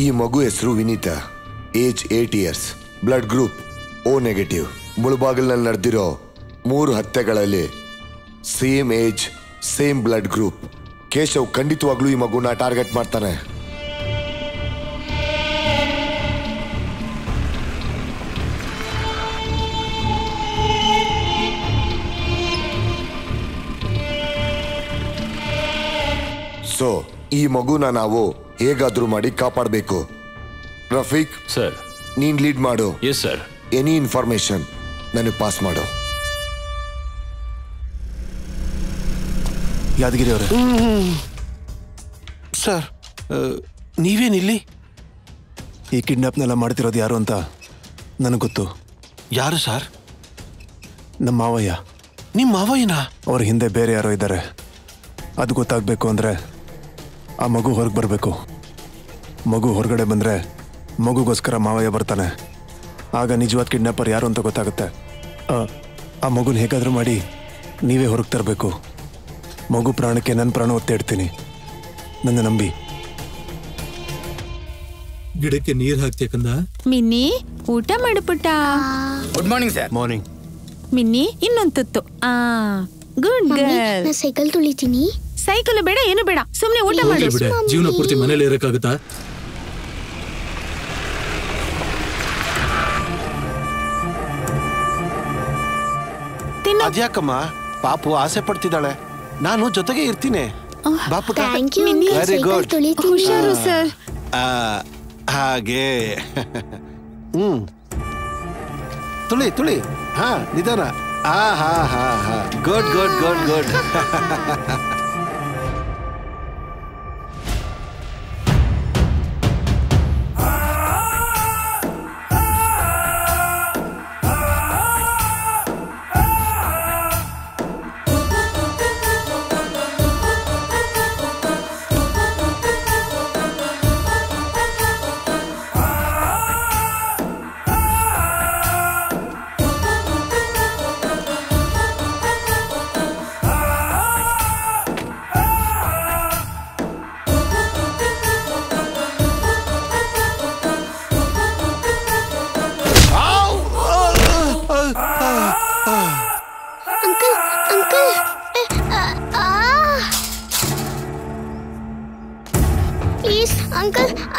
ಈ ಮಗು ಹೆಸರು Vineetha, age 8 years, blood group O negative. ಮುಳುಬಾಗಿಲಿನಲ್ಲಿ ನಡೆದಿರೋ 3 ಹತ್ಯೆಗಳಲ್ಲಿ same age, same blood group. Keshav ಖಂಡಿತವಾಗ್ಲೂ ಈ ಮಗುನ ಟಾರ್ಗೆಟ್ ಮಾಡ್ತಾನೆ. ಸೊ ಈ ಮಗುನ ನಾವು ಹೇಗಾದ್ರೂ ಮಾಡಿ ಕಾಪಾಡಬೇಕು. ರಫೀಕ್ ಸರ್, ನೀನ್ ಲೀಡ್ ಮಾಡು. Yes sir. ಎನಿ ಇನ್ಫಾರ್ಮೇಶನ್ ನನಗೆ ಪಾಸ್ ಮಾಡು. ಯಾದಗಿರಿ ಅವರೇ. ಸರ್, ನೀವೇನಿಲ್ಲಿ? ಈ ಕಿಡ್ನಾಪ್ನೆಲ್ಲ ಮಾಡ್ತಿರೋದು ಯಾರು ಅಂತ ನನಗೆ ಗೊತ್ತು. ಯಾರು ಸರ್? ನಮ್ಮ ಮಾವಯ್ಯ. ನಿಮ್ಮ ಮಾವಯ್ಯನಾ? ಅವ್ರ ಹಿಂದೆ ಬೇರೆ ಯಾರೋ ಇದ್ದಾರೆ. ಅದು ಗೊತ್ತಾಗಬೇಕು ಅಂದರೆ ಆ ಮಗು ಹೊರಗೆ ಬರಬೇಕು. ಮಗು ಹೊರಗಡೆ ಬಂದರೆ ಮಗುಗೋಸ್ಕರ ಮಾವಯ್ಯ ಬರ್ತಾನೆ. ಆಗ ನಿಜವಾದ ಕಿಡ್ನಾಪರ್ ಯಾರು ಅಂತ ಗೊತ್ತಾಗುತ್ತೆ. ಆ ಮಗುನ ಹೇಗಾದರೂ ಮಾಡಿ ನೀವೇ ಹೊರಗೆ ತರಬೇಕು. ಮಗು ಪ್ರಾಣಕ್ಕೆ ನನ್ನ ಪ್ರಾಣ ಒತ್ತೆ ಇಡ್ತೀನಿ, ನನ್ನ ನಂಬಿ. ಗಿಡಕ್ಕೆ ನೀರು ಹಾಕ್ತೇಕಂದ. ಮಿನ್ನಿ, ಊಟ ಮಾಡು ಪುಟ್ಟ. Good morning sir. Morning. Minni, ಇನ್ನೊಂದು ತುತ್ತು. Good girl. ಸೈಕಲ್ ತುಳಿತೀನಿ. ಸೈಕಲ್ ಬೇಡ, ಏನು ಬೇಡ, ಸುಮ್ನೆ ಊಟ ಮಾಡಿ. ಜೀವನ ಪೂರ್ತಿ ಮನೇಲಿ ಇರಕ್ಕಾಗುತ್ತಾ? ಅದ್ಯಾಕಮ್ಮ, ಪಾಪು ಆಸೆ ಪಡ್ತಿದ್ದಾಳೆ. ನಾನು ಜೊತೆಗೆ ಇರ್ತೀನಿ. Very good. ಹುಷಾರು ಸರ್. ಹಾಗೆ ತುಳಿ ತುಳಿ. ಹಾ, ನಿಧಾನ. Good good good good.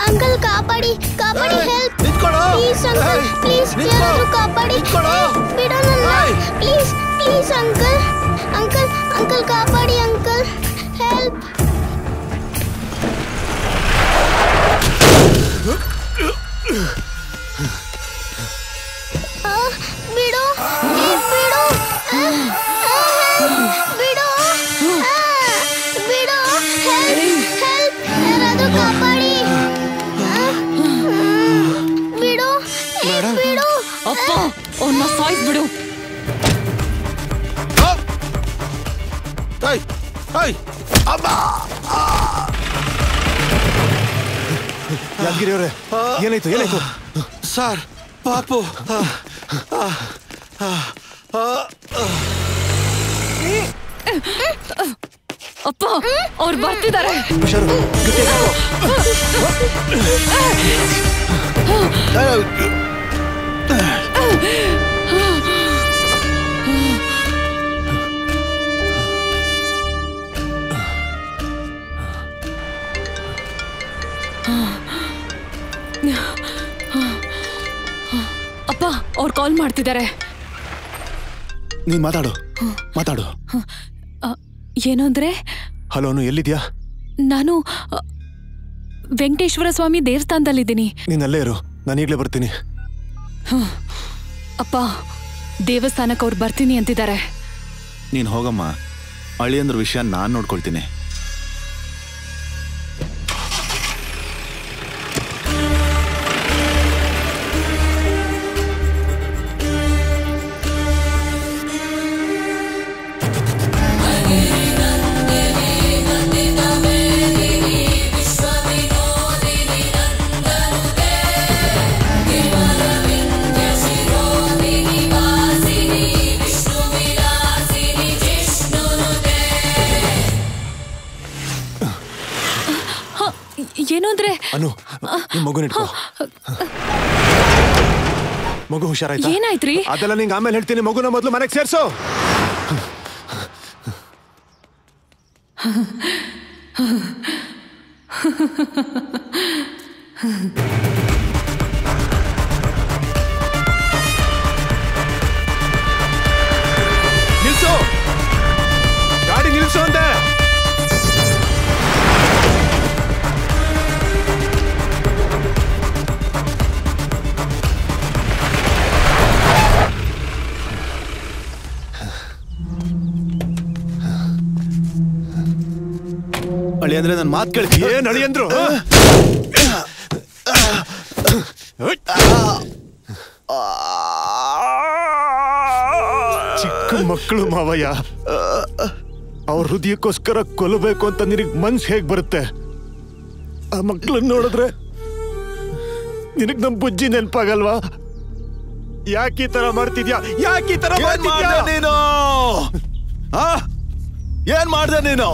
Uncle कापाड़ी कापाड़ी हेल्प प्लीज अंकल प्लीज यारू कापाड़ी बिडो नन्ना please please uncle uncle uncle कापाड़ी अंकल हेल्प बिडो बिडो बिडो बिडो हेल्प हेल्प यारू कापाड़ी ಅಪ್ಪ, ಅವನ್ನ ಸಾಯಿಸ್ಬಿಡು. ಯಾದಗಿರಿ ಅವರೇ, ಏನಾಯ್ತು ಏನಾಯ್ತು? ಸರ್, ಪಾಪು ಅಪ್ಪ, ಅವ್ರು ಬರ್ತಿದ್ದಾರೆ. ಅಪ್ಪ, ಅವ್ರು ಕಾಲ್ ಮಾಡ್ತಿದ್ದಾರೆ. ನೀನ್ ಮಾತಾಡು ಮಾತಾಡು. ಏನು ಅಂದ್ರೆ? ಹಲೋ, ಎಲ್ಲಿದ್ಯಾ? ನಾನು ವೆಂಕಟೇಶ್ವರ ಸ್ವಾಮಿ ದೇವಸ್ಥಾನದಲ್ಲಿದ್ದೀನಿ. ನೀನ್ ಅಲ್ಲೇ ಇರು, ನಾನು ಈಗಲೇ ಬರ್ತೀನಿ. ಅಪ್ಪ, ದೇವಸ್ಥಾನಕ್ಕೆ ಅವ್ರು ಬರ್ತೀನಿ ಅಂತಿದ್ದಾರೆ. ನೀನ್ ಹೋಗಮ್ಮ, ಅಳಿಯಂದ್ರ ವಿಷಯ ನಾನ್ ನೋಡ್ಕೊಳ್ತೀನಿ. ಅನು ನಿಮ್ ಮಗುನ ಇಟ್ಕೋ. ಮಗು ಹುಷಾರಾಯ್ತಾ? ಏನಾಯ್ತ್ರಿ? ಅದೆಲ್ಲ ನಿಂಗೆ ಆಮೇಲೆ ಹೇಳ್ತೀನಿ. ಮಗುನ ಮೊದಲು ಮನೆಗೆ ಸೇರ್ಸು. ನಿಲ್ಸು, ಗಾಡಿ ನಿಲ್ಸು ಅಂದೆ. ಅಳಿ ಅಂದ್ರೆ ನನ್ನ ಮಾತು ಕೇಳಿ. ಏನ್ ಅಳಿಯಂದ್ರು? ಚಿಕ್ಕ ಮಕ್ಕಳು ಮಾವಯ್ಯ, ಅವ್ರ ಹೃದಯಕ್ಕೋಸ್ಕರ ಕೊಲ್ಲಬೇಕು ಅಂತ ನಿನಗ್ ಮನ್ಸ್ ಹೇಗ್ ಬರುತ್ತೆ? ಆ ಮಕ್ಕಳನ್ನ ನೋಡಿದ್ರೆ ನಿನಗ್ ನಮ್ ಬುಜ್ಜಿ ನೆನ್ಪಾಗಲ್ವಾ? ಯಾಕೆ ಈ ತರ ಮಾಡ್ತಿದ್ಯಾ? ಯಾಕೆ ಈ ತರ ಮಾಡ್ತಿದ್ಯಾ ನೀನು? ಏನ್ ಮಾಡ್ದೆ ನೀನು?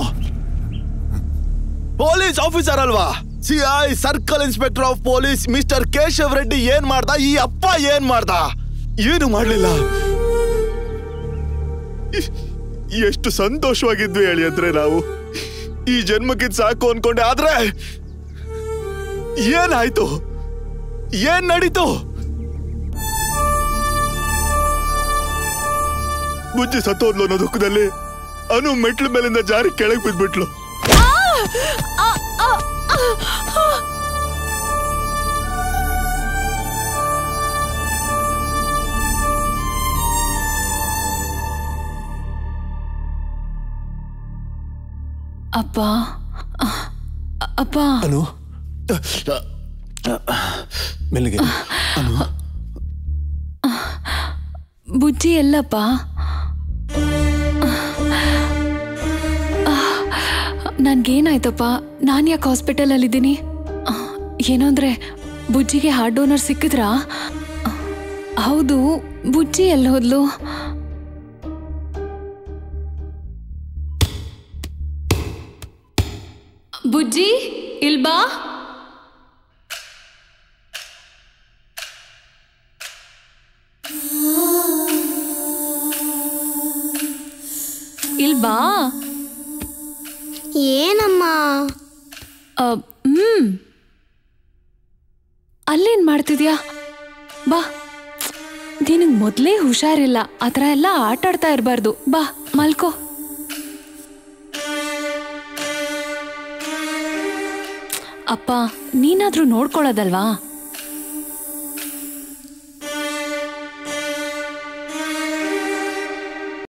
ಪೊಲೀಸ್ ಆಫೀಸರ್ ಅಲ್ವಾ? CI circle inspector of police mister Keshav Reddy ಏನ್ ಮಾಡ್ದ? ಈ ಅಪ್ಪ ಏನ್ ಮಾಡ್ದ? ಏನು ಮಾಡ್ಲಿಲ್ಲ. ಎಷ್ಟು ಸಂತೋಷವಾಗಿದ್ವಿ ಹೇಳಿ ಅಂದ್ರೆ ನಾವು ಈ ಜನ್ಮಕ್ಕಿದ್ ಸಾಕು ಅನ್ಕೊಂಡೆ. ಆದ್ರೆ ಏನಾಯ್ತು? ಏನ್ ನಡೀತು? ಬುಜ್ಜಿ ಸತ್ತೋದ್ಲು ಅನ್ನೋ ದುಃಖದಲ್ಲಿ ಅನು ಮೆಟ್ಲ ಮೇಲಿಂದ ಜಾರಿ ಕೆಳಗೆ ಬಿದ್ಬಿಟ್ಲು. ಅಪ್ಪ ಅಪ್ಪ. ಅನು ಮೆಲ್ಲಿಗೆ. ಬುಜ್ಜಿ ಎಲ್ಲಪ್ಪ? ನನ್ಗೇನಾಯ್ತಪ್ಪ? ನಾನು ಯಾಕೆ ಹಾಸ್ಪಿಟಲಲ್ಲಿದ್ದೀನಿ? ಏನೋ ಅಂದ್ರೆ ಬುಜ್ಜಿಗೆ ಹಾರ್ಟ್ ಡೋನರ್ ಸಿಕ್ಕಿದ್ರಾ? ಹೌದು, ಬುಜ್ಜಿ ಎಲ್ಲಿ ಹೋದ್ಲು? ಬುಜ್ಜಿ ಇಲ್ಬಾ? ಇಲ್ಬಾ? ಏನಮ್ಮ? ಅಲ್ಲೇನ್ ಮಾಡ್ತಿದ್ಯಾ? ಬಾ. ನಿನಗ್ ಮೊದ್ಲೇ ಹುಷಾರಿಲ್ಲ, ಆ ಥರ ಎಲ್ಲ ಆಟ ಆಡ್ತಾ ಇರಬಾರ್ದು. ಬಾ ಮಲ್ಕೋ. ಅಪ್ಪ ನೀನಾದ್ರೂ ನೋಡ್ಕೊಳ್ಳೋದಲ್ವಾ?